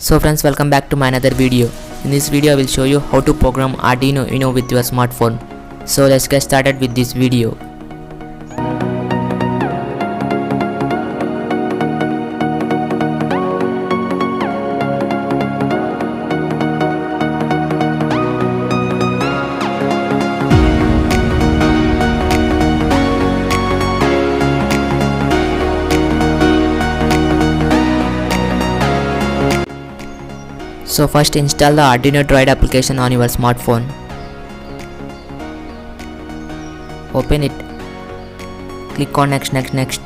So friends, welcome back to my another video. In this video I will show you how to program Arduino Uno with your smartphone. So let's get started with this video. So first install the arduinoandroidide application on your smartphone. Open it. Click on next.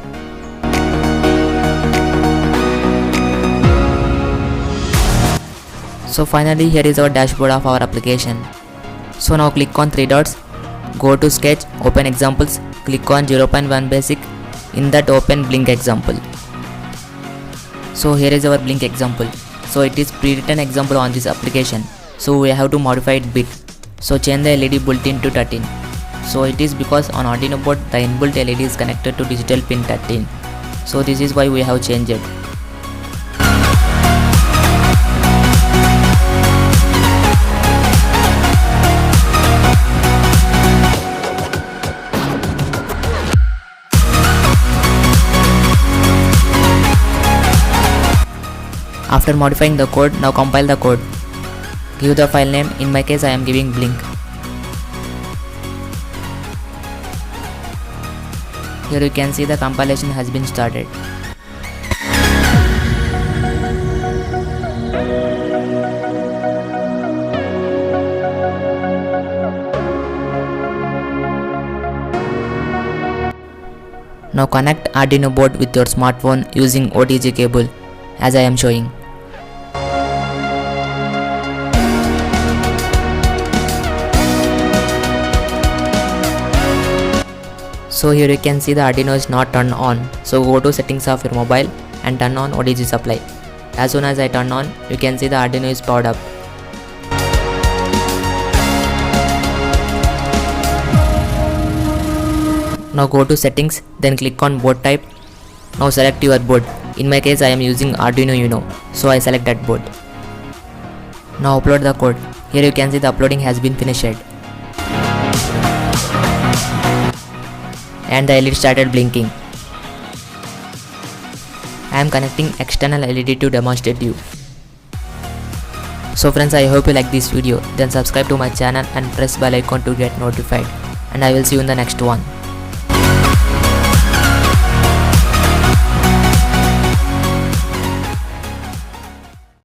So finally here is our dashboard of our application. So now click on three dots. Go to sketch, open examples, click on 0.1 basic. In that open blink example. So here is our blink example. So it is pre-written example on this application. So we have to modify it bit. So change the LED bulletin to 13. So it is because on Arduino board the inbuilt LED is connected to digital pin 13. So this is why we have changed it. After modifying the code, now compile the code. Give the file name, in my case I am giving blink. Here you can see the compilation has been started. Now connect Arduino board with your smartphone using OTG cable as I am showing. So here you can see the Arduino is not turned on. So go to settings of your mobile and turn on OTG supply. As soon as I turn on, you can see the Arduino is powered up. Now go to settings, then click on board type. Now select your board. In my case I am using Arduino Uno, so I select that board. Now upload the code. Here you can see the uploading has been finished. And the LED started blinking. I am connecting external LED to demonstrate you. So friends, I hope you like this video. Then subscribe to my channel and press bell icon to get notified. And I will see you in the next one.